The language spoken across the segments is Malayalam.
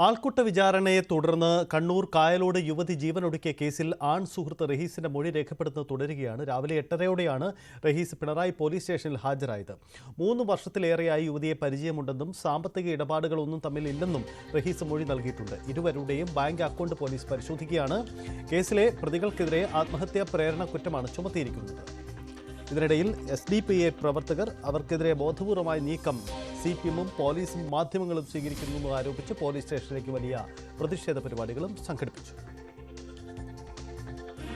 ആൾക്കൂട്ട വിചാരണയെ തുടർന്ന് കണ്ണൂർ കായലോട് യുവതി ജീവനൊടുക്കിയ കേസിൽ ആൺ സുഹൃത്ത് റഹീസിന്റെ മൊഴി രേഖപ്പെടുത്തുന്നത് തുടരുകയാണ്. രാവിലെ 8:30യോടെയാണ് റഹീസ് പിണറായി പോലീസ് സ്റ്റേഷനിൽ ഹാജരായത്. 3 വർഷത്തിലേറെയായി യുവതിയെ പരിചയമുണ്ടെന്നും സാമ്പത്തിക ഇടപാടുകളൊന്നും തമ്മിലില്ലെന്നും റഹീസ് മൊഴി നൽകിയിട്ടുണ്ട്. ഇരുവരുടെയും ബാങ്ക് അക്കൗണ്ട് പോലീസ് പരിശോധിക്കുകയാണ്. കേസിലെ പ്രതികൾക്കെതിരെ ആത്മഹത്യാ പ്രേരണ കുറ്റമാണ് ചുമത്തിയിരിക്കുന്നത്. ഇതിനിടയിൽ SDPI പ്രവർത്തകർ അവർക്കെതിരെ ബോധപൂർവമായ നീക്കം CPM-ഉം പോലീസും മാധ്യമങ്ങളും സ്വീകരിക്കുന്നുവെന്ന് ആരോപിച്ച് പോലീസ് സ്റ്റേഷനിലേക്ക് വലിയ പ്രതിഷേധ പരിപാടികളും സംഘടിപ്പിച്ചു.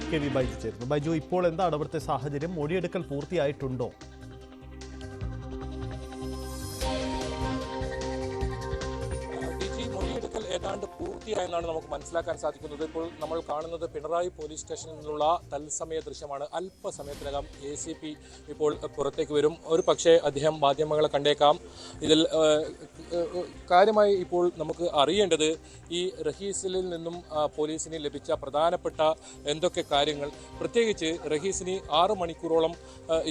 KV ബൈജു ചേരുന്നു. ബൈജു, ഇപ്പോൾ എന്താണ് അവിടുത്തെ സാഹചര്യം? മൊഴിയെടുക്കൽ പൂർത്തിയായിട്ടുണ്ടോ? ഏതാണ്ട് പൂർത്തിയായെന്നാണ് നമുക്ക് മനസ്സിലാക്കാൻ സാധിക്കുന്നത്. ഇപ്പോൾ നമ്മൾ കാണുന്നത് പിണറായി പോലീസ് സ്റ്റേഷനിൽ നിന്നുള്ള തത്സമയ ദൃശ്യമാണ്. അല്പസമയത്തിനകം ACP ഇപ്പോൾ പുറത്തേക്ക് വരും. ഒരു പക്ഷേ അദ്ദേഹം മാധ്യമങ്ങളെ കണ്ടേക്കാം. ഇതിൽ കാര്യമായി ഇപ്പോൾ നമുക്ക് അറിയേണ്ടത് ഈ റഹീസിൽ നിന്നും പോലീസിന് ലഭിച്ച പ്രധാനപ്പെട്ട എന്തൊക്കെ കാര്യങ്ങൾ, പ്രത്യേകിച്ച് റഹീസിന് 6 മണിക്കൂറോളം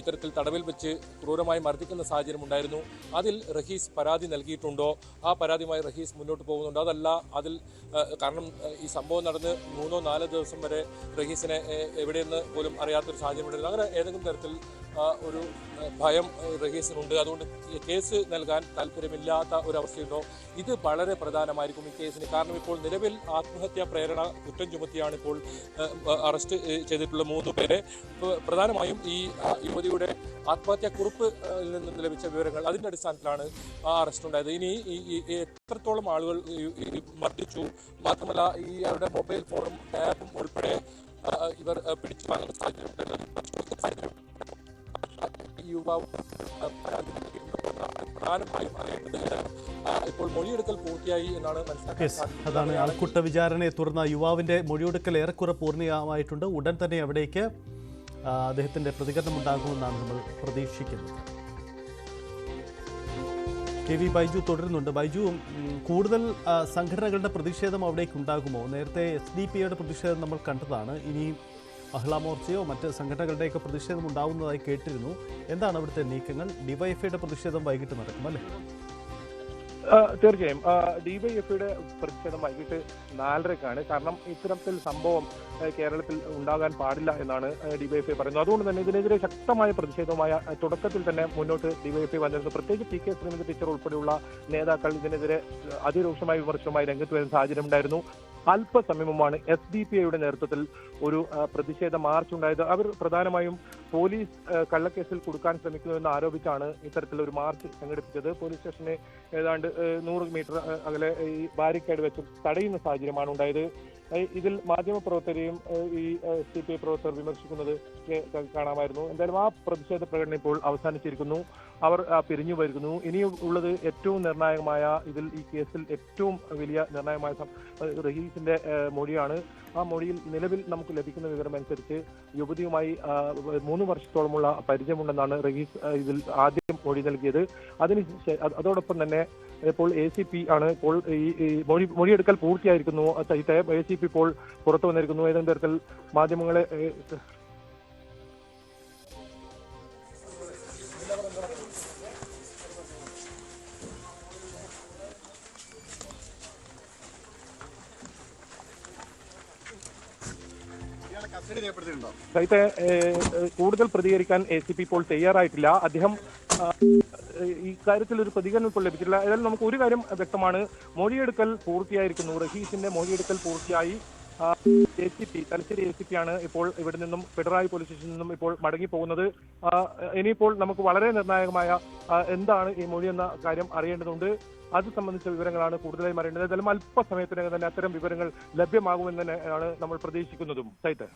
ഇത്തരത്തിൽ തടവിൽ വെച്ച് ക്രൂരമായി മർദ്ദിക്കുന്ന സാഹചര്യം ഉണ്ടായിരുന്നു. അതിൽ റഹീസ് പരാതി നൽകിയിട്ടുണ്ടോ? ആ പരാതിയുമായി റഹീസ് മുന്നോട്ട് പോകുന്നുണ്ടോ? അതല്ല അതിൽ കാരണം ഈ സംഭവം നടന്ന് 3-4 ദിവസം വരെ റഹീസിനെ എവിടെയെന്ന് പോലും അറിയാത്തൊരു സാഹചര്യം ഉണ്ടായിരുന്നു. അങ്ങനെ ഏതെങ്കിലും തരത്തിൽ ഒരു ഭയം റഹീസിനുണ്ട്. അതുകൊണ്ട് കേസ് നൽകാൻ താല്പര്യമില്ലാത്ത ഒരവസ്ഥയുണ്ടോ? ഇത് വളരെ പ്രധാനമായിരിക്കും ഈ കേസിന്. കാരണം ഇപ്പോൾ നിലവിൽ ആത്മഹത്യാ പ്രേരണ കുറ്റം ചുമത്തിയാണ് ഇപ്പോൾ അറസ്റ്റ് ചെയ്തിട്ടുള്ള 3 പേരെ. പ്രധാനമായും ഈ യുവതിയുടെ ആത്മഹത്യാ കുറിപ്പ് നിന്ന് ലഭിച്ച വിവരങ്ങൾ, അതിൻ്റെ അടിസ്ഥാനത്തിലാണ് ആ അറസ്റ്റ് ഉണ്ടായത്. ഇനി എത്രത്തോളം ആളുകൾ മർദ്ദിച്ചു, മാത്രമല്ല ഈ അവരുടെ മൊബൈൽ ഫോണും ടാബും ഉൾപ്പെടെ ഇവർ പിടിച്ചു വാങ്ങുന്ന സാഹചര്യം യുവാവ് പ്രധാനമായും അറിയേണ്ടത്. ഇപ്പോൾ മൊഴിയെടുക്കൽ പൂർത്തിയായി എന്നാണ് മനസ്സിലാക്കുന്നത്. അതാണ് ആൾക്കൂട്ട വിചാരണയെ തുടർന്ന് യുവാവിന്റെ മൊഴിയെടുക്കൽ ഏറെക്കുറെ പൂർണ്ണമായിട്ടുണ്ട്. ഉടൻ തന്നെ അവിടേക്ക് അദ്ദേഹത്തിന്റെ പ്രതികരണം ഉണ്ടാകുമെന്നാണ് നമ്മൾ പ്രതീക്ഷിക്കുന്നത്. KV ബൈജു തുടരുന്നുണ്ട്. ബൈജു, കൂടുതൽ സംഘടനകളുടെ പ്രതിഷേധം അവിടേക്ക് ഉണ്ടാകുമോ? നേരത്തെ SDPIയുടെ പ്രതിഷേധം നമ്മൾ കണ്ടതാണ്. ഇനി മഹിളാ മോർച്ചയോ മറ്റ് സംഘടനകളുടെയൊക്കെ പ്രതിഷേധം ഉണ്ടാകുന്നതായി കേട്ടിരുന്നു. എന്താണ് അവിടുത്തെ നീക്കങ്ങൾ? DYFIയുടെ പ്രതിഷേധം വൈകിട്ട് നടക്കും അല്ലേ? തീർച്ചയായും DYFIയുടെ പ്രതിഷേധം വൈകിട്ട് 4:30-ക്കാണ്. കാരണം ഇത്തരത്തിൽ സംഭവം കേരളത്തിൽ ഉണ്ടാകാൻ പാടില്ല എന്നാണ് DYFI പറയുന്നത്. അതുകൊണ്ട് തന്നെ ഇതിനെതിരെ ശക്തമായ പ്രതിഷേധവുമായ തുടക്കത്തിൽ തന്നെ മുന്നോട്ട് DYFI വന്നിരുന്നു. പ്രത്യേകിച്ച് TK ശ്രീമതി ടീച്ചർ ഉൾപ്പെടെയുള്ള നേതാക്കൾ ഇതിനെതിരെ അതിരൂക്ഷമായ വിമർശനവുമായി രംഗത്ത് വരുന്ന സാഹചര്യം ഉണ്ടായിരുന്നു. അല്പസമയം മുമ്പാണ് SDPIയുടെ നേതൃത്വത്തിൽ ഒരു പ്രതിഷേധ മാർച്ച് ഉണ്ടായത്. അവർ പ്രധാനമായും പോലീസ് കള്ളക്കേസിൽ കൊടുക്കാൻ ശ്രമിക്കുന്നുവെന്ന് ആരോപിച്ചാണ് ഇത്തരത്തിലൊരു മാർച്ച് സംഘടിപ്പിച്ചത്. പോലീസ് സ്റ്റേഷന് ഏതാണ്ട് 100 മീറ്റർ അകലെ ഈ ബാരിക്കേഡ് വെച്ച് തടയുന്ന സാഹചര്യമാണ് ഉണ്ടായത്. ഇതിൽ മാധ്യമപ്രവർത്തകരെയും ഈ SDPI പ്രവർത്തകർ വിമർശിക്കുന്നത് കാണാമായിരുന്നു. എന്തായാലും ആ പ്രതിഷേധ പ്രകടനം ഇപ്പോൾ അവസാനിച്ചിരിക്കുന്നു. അവർ പിരിഞ്ഞു വരുന്നു. ഇനിയും ഉള്ളത് ഏറ്റവും നിർണായകമായ, ഇതിൽ ഈ കേസിൽ ഏറ്റവും വലിയ നിർണായകമായ റഹീസിന്റെ മൊഴിയാണ്. ആ മൊഴിയിൽ നിലവിൽ നമുക്ക് ലഭിക്കുന്ന വിവരം അനുസരിച്ച് യുവതിയുമായി 3 വർഷത്തോളമുള്ള പരിചയമുണ്ടെന്നാണ് റഹീസ് ഇതിൽ ആദ്യം മൊഴി നൽകിയത്. അതോടൊപ്പം തന്നെ ഇപ്പോൾ ACP ആണ് ഇപ്പോൾ ഈ മൊഴിയെടുക്കൽ പൂർത്തിയായിരിക്കുന്നു. ACP ഇപ്പോൾ പുറത്തു വന്നിരിക്കുന്നു. ഏതെങ്കിലും തരത്തിൽ മാധ്യമങ്ങളെ കൂടുതൽ പ്രതികരിക്കാൻ ACP ഇപ്പോൾ തയ്യാറായിട്ടില്ല. അദ്ദേഹം ഈ കാര്യത്തിൽ ഒരു പ്രതികരണം ഇപ്പോൾ ലഭിച്ചിട്ടില്ല. ഏതായാലും നമുക്ക് ഒരു കാര്യം വ്യക്തമാണ്, മൊഴിയെടുക്കൽ പൂർത്തിയായിരിക്കുന്നു. റഹീസിന്റെ മൊഴിയെടുക്കൽ പൂർത്തിയായി. ACP തലശ്ശേരി ACP ആണ് ഇപ്പോൾ ഇവിടെ നിന്നും പിണറായി പോലീസ് സ്റ്റേഷനിൽ നിന്നും ഇപ്പോൾ മടങ്ങി പോകുന്നത്. ഇനിയിപ്പോൾ നമുക്ക് വളരെ നിർണായകമായ എന്താണ് ഈ മൊഴി എന്ന കാര്യം അറിയേണ്ടതുണ്ട്. അത് സംബന്ധിച്ച വിവരങ്ങളാണ് കൂടുതലായും അറിയേണ്ടത്. ഏതായാലും അല്പസമയത്തിനകം തന്നെ അത്തരം വിവരങ്ങൾ ലഭ്യമാകുമെന്ന് തന്നെയാണ് നമ്മൾ പ്രതീക്ഷിക്കുന്നതും. സൈറ്റ്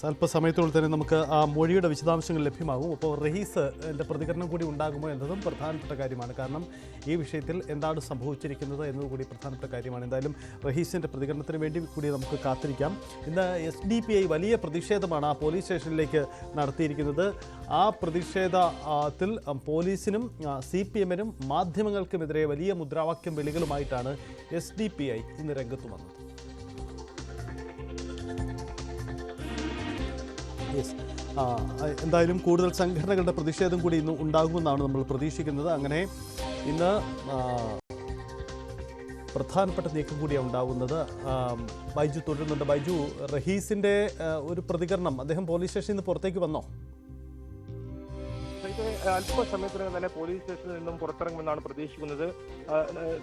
അല്പസമയത്തോടെ തന്നെ നമുക്ക് ആ മൊഴിയുടെ വിശദാംശങ്ങൾ ലഭ്യമാകും. അപ്പോൾ റഹീസിന്റെ പ്രതികരണം കൂടി ഉണ്ടാകുമോ എന്നതും പ്രധാനപ്പെട്ട കാര്യമാണ്. കാരണം ഈ വിഷയത്തിൽ എന്താണ് സംഭവിച്ചിരിക്കുന്നത് എന്നതുകൂടി പ്രധാനപ്പെട്ട കാര്യമാണ്. എന്തായാലും റഹീസിന്റെ പ്രതികരണത്തിന് വേണ്ടി കൂടി നമുക്ക് കാത്തിരിക്കാം. ഇന്ന് SDPI വലിയ പ്രതിഷേധമാണ് ആ പോലീസ് സ്റ്റേഷനിലേക്ക് നടത്തിയിരിക്കുന്നത്. ആ പ്രതിഷേധത്തിൽ പോലീസിനും CPM-നും മാധ്യമങ്ങൾക്കുമെതിരെ വലിയ മുദ്രാവാക്യം വിളികളുമായിട്ടാണ് SDPI ഇന്ന് രംഗത്ത് വന്നത്. എന്തായാലും കൂടുതൽ സംഘടനകളുടെ പ്രതിഷേധം കൂടി ഇന്ന് ഉണ്ടാകുമെന്നാണ് നമ്മൾ പ്രതീക്ഷിക്കുന്നത്. അങ്ങനെ ഇന്ന് പ്രധാനപ്പെട്ട നീക്കം കൂടിയാണ് ഉണ്ടാകുന്നത്. ബൈജു തുടരുന്നുണ്ട്. ബൈജു, റഹീസിന്റെ ഒരു പ്രതികരണം, അദ്ദേഹം പോലീസ് സ്റ്റേഷനിൽ നിന്ന് പുറത്തേക്ക് വന്നോ? ഇത് അല്പസമയത്തിനകം തന്നെ പോലീസ് സ്റ്റേഷനിൽ നിന്നും പുറത്തിറങ്ങുമെന്നാണ് പ്രതീക്ഷിക്കുന്നത്.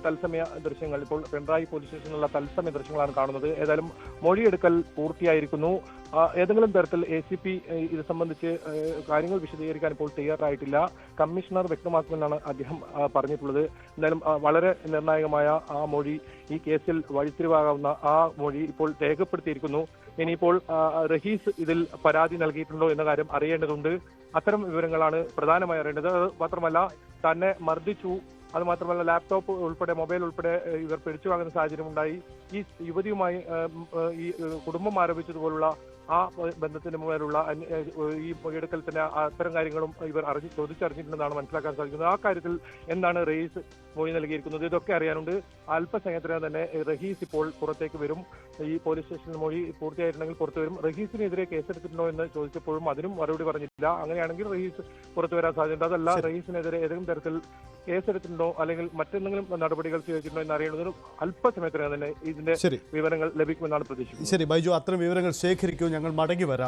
തത്സമയ ദൃശ്യങ്ങൾ ഇപ്പോൾ പിണറായി പോലീസ് സ്റ്റേഷനിലുള്ള തത്സമയ ദൃശ്യങ്ങളാണ് കാണുന്നത്. ഏതായാലും മൊഴിയെടുക്കൽ പൂർത്തിയായിരിക്കുന്നു. ഏതെങ്കിലും തരത്തിൽ ACP ഇത് സംബന്ധിച്ച് കാര്യങ്ങൾ വിശദീകരിക്കാൻ ഇപ്പോൾ തയ്യാറായിട്ടില്ല. കമ്മീഷണർ വ്യക്തമാക്കുമെന്നാണ് അദ്ദേഹം പറഞ്ഞിട്ടുള്ളത്. എന്തായാലും വളരെ നിർണായകമായ ആ മൊഴി, ഈ കേസിൽ വഴിത്തിരിവാകാവുന്ന ആ മൊഴി ഇപ്പോൾ രേഖപ്പെടുത്തിയിരിക്കുന്നു. ഇനിയിപ്പോൾ റഹീസ് ഇതിൽ പരാതി നൽകിയിട്ടുണ്ടോ എന്ന കാര്യം അറിയേണ്ടതുണ്ട്. അത്തരം വിവരങ്ങളാണ് പ്രധാനമായി അറിയേണ്ടത്. അത് മാത്രമല്ല, തന്നെ മർദ്ദിച്ചു, അത് മാത്രമല്ല ലാപ്ടോപ്പ് ഉൾപ്പെടെ മൊബൈൽ ഉൾപ്പെടെ ഇവർ പിടിച്ചു വാങ്ങുന്ന സാഹചര്യം ഉണ്ടായി. ഈ യുവതിയുമായി ഈ കുടുംബം ആരോപിച്ചതുപോലുള്ള ആ ബന്ധത്തിന് മുതലുള്ള ഈ മൊഴിയെടുക്കൽ തന്നെ അത്തരം കാര്യങ്ങളും ഇവർ ചോദിച്ചറിഞ്ഞിട്ടുണ്ടെന്നാണ് മനസ്സിലാക്കാൻ സാധിക്കുന്നത്. ആ കാര്യത്തിൽ എന്താണ് റഹീസ് മൊഴി നൽകിയിരിക്കുന്നത്, ഇതൊക്കെ അറിയാനുണ്ട്. അല്പസമയത്തിനകം തന്നെ റഹീസ് ഇപ്പോൾ പുറത്തേക്ക് വരും. ഈ പോലീസ് സ്റ്റേഷനിൽ മൊഴി പൂർത്തിയായിട്ടുണ്ടെങ്കിൽ പുറത്തു വരും. റഹീസിനെതിരെ കേസെടുത്തിട്ടുണ്ടോ എന്ന് ചോദിച്ചപ്പോഴും അതിനും മറുപടി പറഞ്ഞിട്ടില്ല. അങ്ങനെയാണെങ്കിൽ റഹീസ് പുറത്തു വരാൻ സാധ്യത. അതല്ല, റഹീസിനെതിരെ ഏതെങ്കിലും തരത്തിൽ കേസെടുത്തിട്ടുണ്ടോ അല്ലെങ്കിൽ മറ്റെന്തെങ്കിലും നടപടികൾ സ്വീകരിച്ചിട്ടുണ്ടോ എന്ന് അറിയുന്നതിന് അല്പസമയത്തിനകം തന്നെ ഇതിന്റെ വിവരങ്ങൾ ലഭിക്കുമെന്നാണ് പ്രതീക്ഷിക്കുന്നത്. ശരി ബൈജു, അത്തരം വിവരങ്ങൾ ശേഖരിക്കൂ. ഞങ്ങൾ മടങ്ങി വരാം.